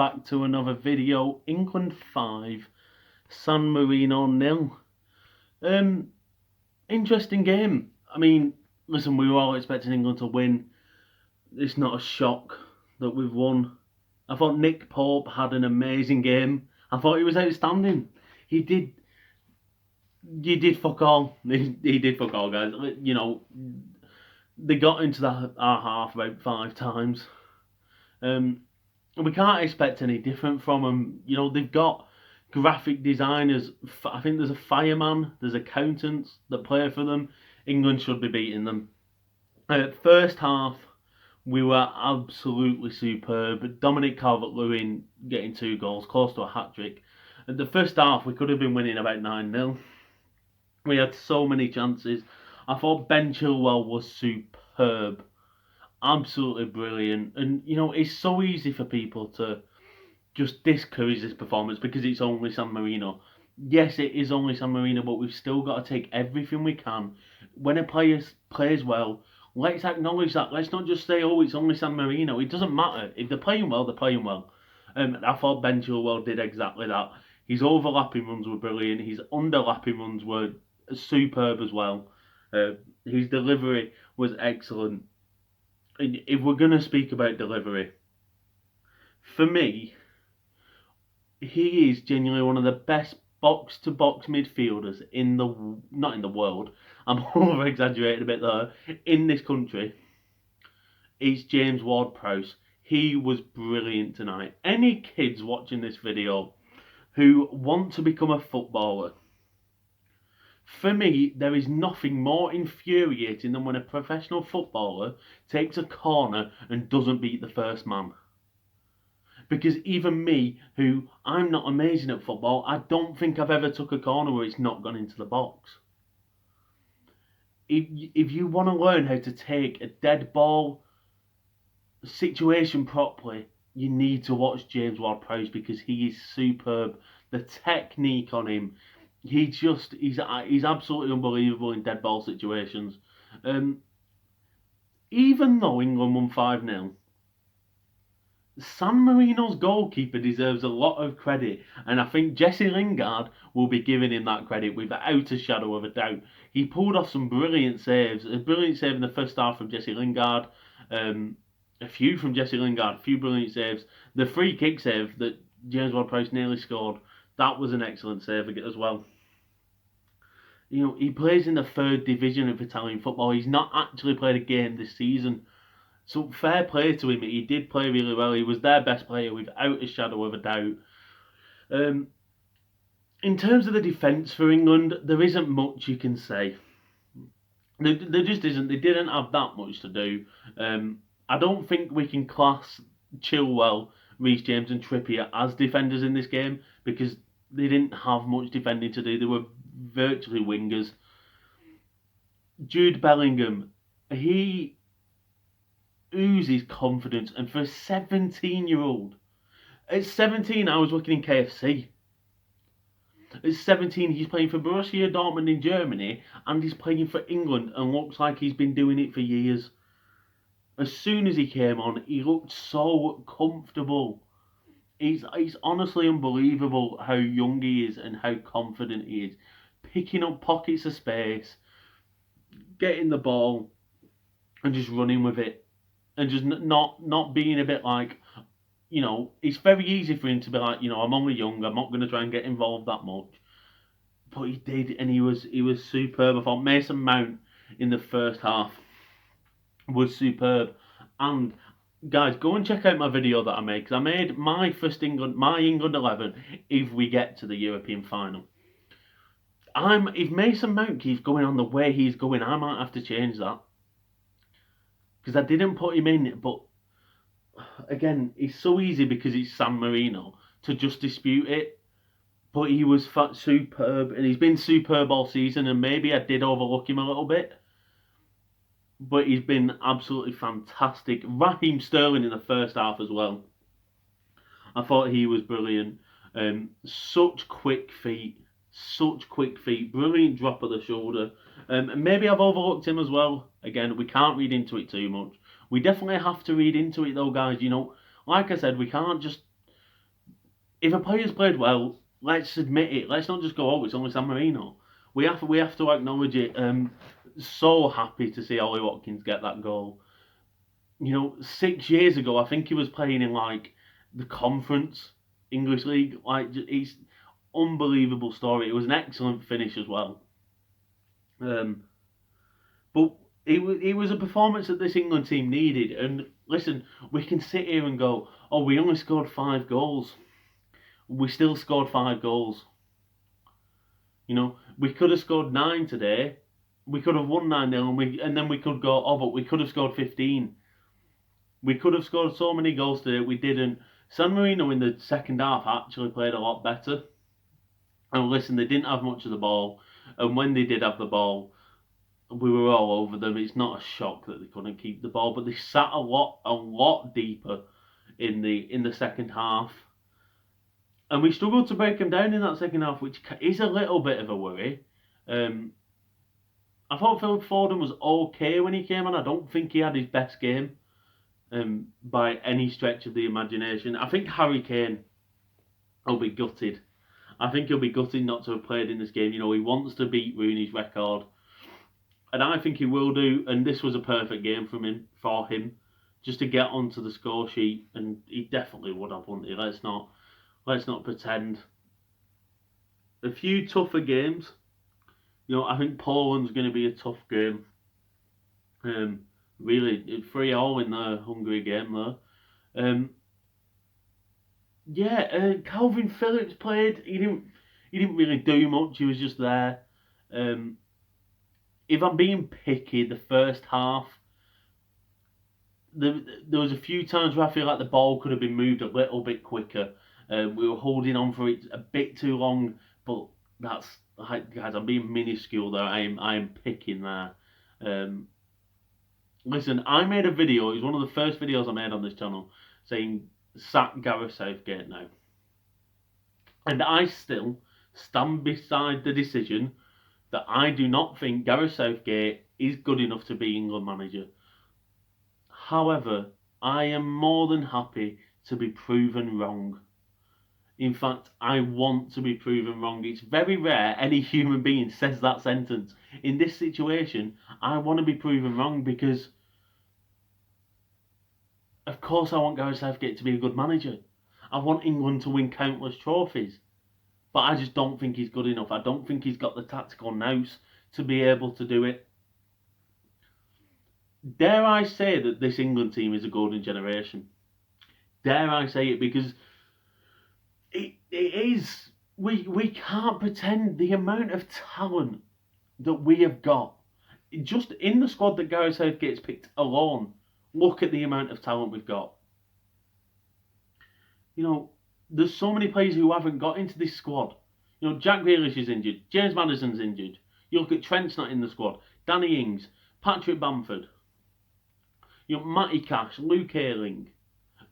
back to another video. England 5, San Marino 0. Interesting game. I mean, listen, we were all expecting England to win. It's not a shock that we've won. I thought Nick Pope had an amazing game. I thought he was outstanding. He did fuck all. He did fuck all, guys. You know, they got into our half about 5 times. We can't expect any different from them. You know, they've got graphic designers. I think there's a fireman, there's accountants that play for them. England should be beating them. First half, we were absolutely superb. Dominic Calvert-Lewin getting 2 goals, close to a hat-trick. At the first half, we could have been winning about 9-0. We had so many chances. I thought Ben Chilwell was superb. Absolutely brilliant. And, you know, it's so easy for people to just discourage this performance because it's only San Marino. Yes, it is only San Marino, but we've still got to take everything we can. When a player plays well, let's acknowledge that. Let's not just say, oh, it's only San Marino. It doesn't matter. If they're playing well, they're playing well. I thought Ben Chilwell did exactly that. His overlapping runs were brilliant. His underlapping runs were superb as well. His delivery was excellent. If we're going to speak about delivery, for me, he is genuinely one of the best box-to-box midfielders not in the world, I'm over-exaggerating a bit there, in this country. It's James Ward-Prowse. He was brilliant tonight. Any kids watching this video who want to become a footballer, for me, there is nothing more infuriating than when a professional footballer takes a corner and doesn't beat the first man. Because even me, who I'm not amazing at football, I don't think I've ever took a corner where it's not gone into the box. If you want to learn how to take a dead ball situation properly, you need to watch James Ward-Prowse because he is superb. The technique on him, he's absolutely unbelievable in dead ball situations. Even though England won 5-0, San Marino's goalkeeper deserves a lot of credit, and I think Jesse Lingard will be giving him that credit without a shadow of a doubt. He pulled off some brilliant saves. A brilliant save in the first half from Jesse Lingard. A few from Jesse Lingard, a few brilliant saves. The free kick save that James Ward-Prowse nearly scored, that was an excellent save as well. You know, he plays in the 3rd division of Italian football. He's not actually played a game this season. So fair play to him. He did play really well. He was their best player without a shadow of a doubt. In terms of the defence for England, there isn't much you can say. There just isn't. They didn't have that much to do. I don't think we can class Chilwell, Reece James and Trippier as defenders in this game because they didn't have much defending to do. They were virtually wingers. Jude Bellingham, he oozes confidence, and for a 17-year-old, at 17 I was working in KFC. At 17 he's playing for Borussia Dortmund in Germany and he's playing for England and looks like he's been doing it for years. As soon as he came on, he looked so comfortable. It's honestly unbelievable how young he is and how confident he is. Picking up pockets of space, getting the ball and just running with it. And just not being a bit like, you know, it's very easy for him to be like, you know, I'm only young, I'm not going to try and get involved that much. But he did, and he was superb. I thought Mason Mount in the first half was superb. And guys, go and check out my video that I made, because I made my England 11 if we get to the European final. If Mason Mount keeps going on the way he's going, I might have to change that. Because I didn't put him in, but again, it's so easy because it's San Marino to just dispute it. But he was superb, and he's been superb all season, and maybe I did overlook him a little bit. But he's been absolutely fantastic. Raheem Sterling in the first half as well. I thought he was brilliant. Such quick feet. Brilliant drop of the shoulder. And maybe I've overlooked him as well. Again, we can't read into it too much. We definitely have to read into it though, guys. You know, like I said, we can't just if a player's played well, let's admit it. Let's not just go, oh, it's only San Marino. We have to acknowledge it. So happy to see Ollie Watkins get that goal. 6 years ago, I think he was playing in like the Conference English League. Like, it's unbelievable story. It was an excellent finish as well. Um, but it was a performance that this England team needed. And listen, we can sit here and go, oh, we only scored 5 goals. We still scored 5 goals. We could have scored 9 today. We could have won 9-0, and then we could go, oh, but we could have scored 15. We could have scored so many goals today. We didn't. San Marino in the second half actually played a lot better. And listen, they didn't have much of the ball. And when they did have the ball, we were all over them. It's not a shock that they couldn't keep the ball, but they sat a lot deeper in the second half. And we struggled to break them down in that second half, which is a little bit of a worry. I thought Philip Foden was okay when he came on. I don't think he had his best game by any stretch of the imagination. I think Harry Kane will be gutted. I think he'll be gutted not to have played in this game. He wants to beat Rooney's record. And I think he will do. And this was a perfect game for him, just to get onto the score sheet. And he definitely would have, wouldn't he? Let's not pretend. A few tougher games. I think Poland's going to be a tough game. Really, 3-3 in the Hungary game though. Calvin Phillips played. He didn't really do much. He was just there. If I'm being picky, the first half, there was a few times where I feel like the ball could have been moved a little bit quicker. We were holding on for it a bit too long, but that's, guys, I'm being minuscule there. I am picking there. Listen, I made a video. It was one of the first videos I made on this channel saying sack Gareth Southgate now, and I still stand beside the decision that I do not think Gareth Southgate is good enough to be England manager. However, I am more than happy to be proven wrong. In fact, I want to be proven wrong. It's very rare any human being says that sentence. In this situation, I want to be proven wrong because, of course, I want Gareth Southgate to be a good manager. I want England to win countless trophies. But I just don't think he's good enough. I don't think he's got the tactical nous to be able to do it. Dare I say that this England team is a golden generation? Dare I say it? Because it is. We can't pretend the amount of talent that we have got. Just in the squad that Gareth Southgate's picked alone, look at the amount of talent we've got. There's so many players who haven't got into this squad. Jack Grealish is injured. James Maddison's injured. You look at Trent's not in the squad. Danny Ings, Patrick Bamford. Matty Cash, Luke Ayling,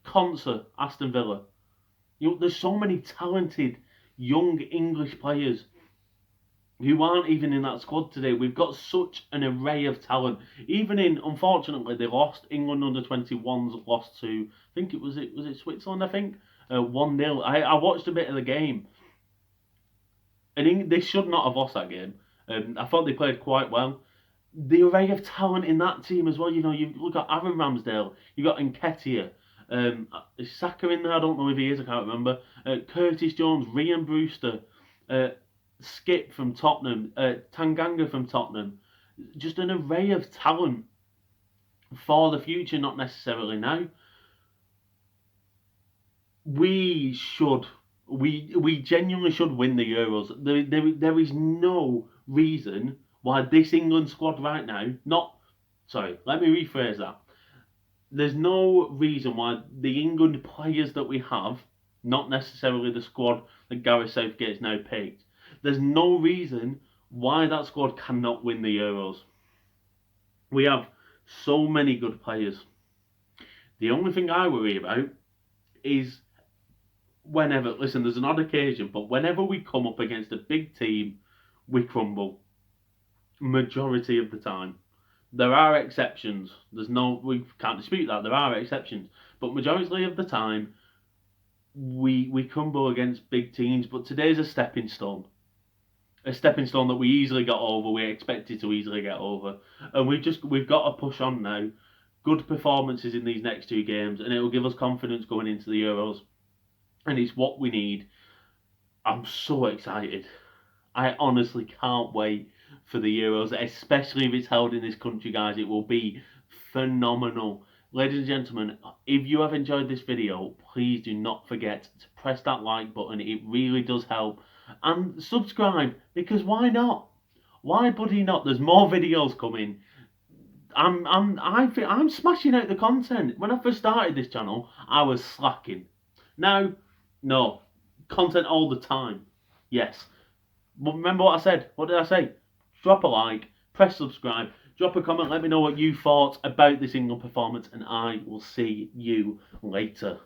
Conser, Aston Villa. There's so many talented young English players who aren't even in that squad today. We've got such an array of talent. Unfortunately, they lost. England under-21s lost to, I think it was Switzerland, I think. 1-0. I watched a bit of the game, and they should not have lost that game. I thought they played quite well. The array of talent in that team as well. You look at Aaron Ramsdale. You got Nketiah. Is Saka in there? I don't know if he is. I can't remember. Curtis Jones, Ryan Brewster, Skip from Tottenham, Tanganga from Tottenham. Just an array of talent for the future, not necessarily now. We genuinely should win the Euros. There is no reason why this England squad right now, let me rephrase that. There's no reason why the England players that we have, not necessarily the squad that Gareth Southgate has now picked, there's no reason why that squad cannot win the Euros. We have so many good players. The only thing I worry about is there's an odd occasion, but whenever we come up against a big team, we crumble. Majority of the time. There are exceptions. We can't dispute that. There are exceptions. But majority of the time, we crumble against big teams, but today's a stepping stone. A stepping stone that we easily got over. We expected to easily get over, and we've got to push on now. Good performances in these next two games, and it will give us confidence going into the Euros, and it's what we need. I'm so excited. I honestly can't wait for the Euros, especially if it's held in this country, guys. It will be phenomenal. Ladies and gentlemen, if you have enjoyed this video, please do not forget to press that like button. It really does help. And subscribe, because why not? Why bloody not? There's more videos coming. I'm smashing out the content. When I first started this channel, I was slacking. Now, no, content all the time. Yes. But remember what I said? What did I say? Drop a like, press subscribe, drop a comment, let me know what you thought about this England performance, and I will see you later.